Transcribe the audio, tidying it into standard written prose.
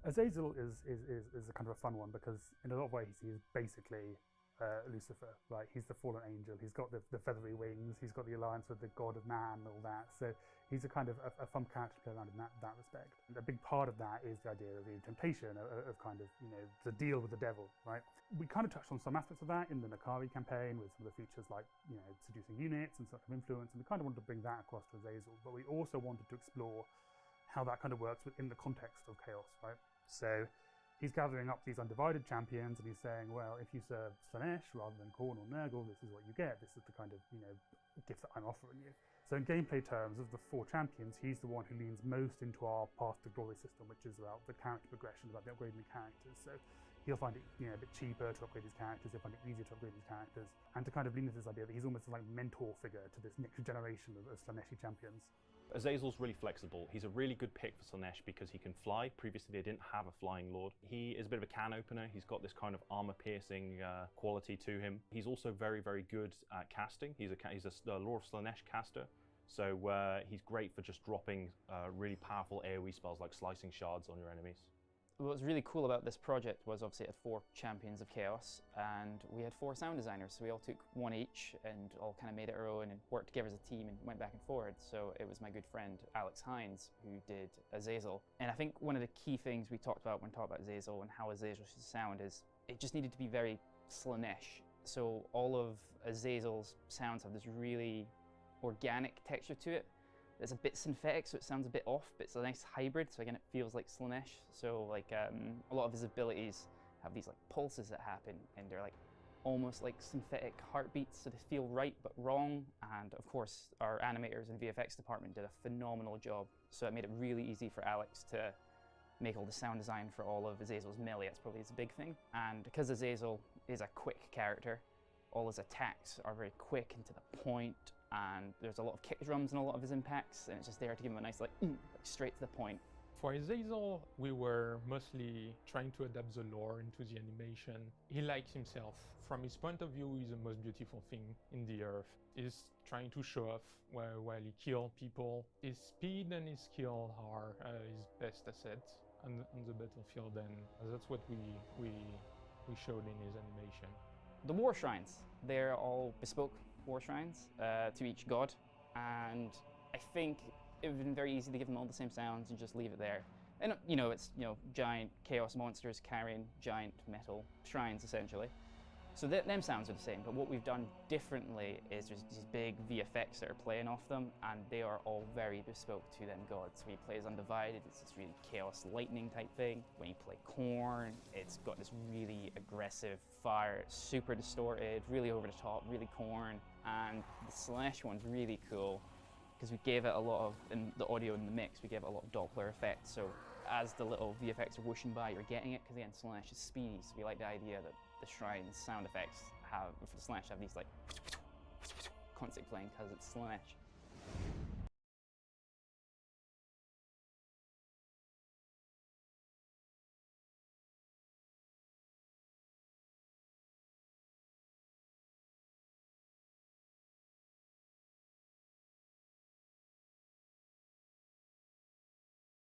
Azazel is a kind of a fun one because in a lot of ways he is basically Lucifer, right? He's the fallen angel. He's got the feathery wings. He's got the alliance with the god of man, all that. So he's a kind of a fun character to play around in that respect. And a big part of that is the idea of the temptation of kind of, the deal with the devil, right? We kind of touched on some aspects of that in the Nakari campaign with some of the features like, seducing units and sort of influence, and we kind of wanted to bring that across to Azazel, but we also wanted to explore how that kind of works within the context of chaos, right? So he's gathering up these Undivided champions and he's saying, well, if you serve Slaanesh rather than Khorne or Nurgle, this is what you get. This is the kind of, gift that I'm offering you. So in gameplay terms, of the 4 champions, he's the one who leans most into our Path to Glory system, which is about the character progression, about the upgrading the characters. So he'll find it, a bit cheaper to upgrade his characters, he'll find it easier to upgrade his characters, and to kind of lean into this idea that he's almost like mentor figure to this next generation of Slaaneshi champions. Azazel's really flexible. He's a really good pick for Slaanesh because he can fly. Previously they didn't have a flying lord. He is a bit of a can opener. He's got this kind of armor-piercing quality to him. He's also very, very good at casting. He's a Lord of Slaanesh caster. So he's great for just dropping really powerful AoE spells like slicing shards on your enemies. What was really cool about this project was obviously it had 4 champions of chaos and we had 4 sound designers, so we all took one each and all kind of made it our own and worked together as a team and went back and forward. So it was my good friend Alex Hines who did Azazel. And I think one of the key things we talked about when talking about Azazel and how Azazel should sound is it just needed to be very Slaanesh. So all of Azazel's sounds have this really organic texture to it. It's a bit synthetic, so it sounds a bit off, but it's a nice hybrid, so again it feels like Slaanesh. So like a lot of his abilities have these like pulses that happen and they're like almost like synthetic heartbeats, so they feel right but wrong. And of course our animators and VFX department did a phenomenal job, so it made it really easy for Alex to make all the sound design for all of Azazel's melee. That's probably his big thing. And because Azazel is a quick character, all his attacks are very quick and to the point, and there's a lot of kick drums in a lot of his impacts, and it's just there to give him a nice like straight to the point. For Azazel, we were mostly trying to adapt the lore into the animation. He likes himself. From his point of view, he's the most beautiful thing in the earth. He's trying to show off while he kills people. His speed and his skill are his best assets on the battlefield, and that's what we showed in his animation. The war shrines, they're all bespoke war shrines to each god, and I think it would have been very easy to give them all the same sounds and just leave it there. And it's giant chaos monsters carrying giant metal shrines essentially. So them sounds are the same, but what we've done differently is there's these big VFX that are playing off them, and they are all very bespoke to them gods. When you play as Undivided, it's this really chaos lightning type thing. When you play Khorne, it's got this really aggressive fire, super distorted, really over the top, really Khorne. And the Slaanesh one's really cool because we gave it a lot of, in the audio in the mix, we gave it a lot of Doppler effects. So as the little VFX are whooshing by, you're getting it, because again, Slaanesh is speedy, so we like the idea that the shrine sound effects have, for the Slaanesh, have these like constantly playing because it's Slaanesh.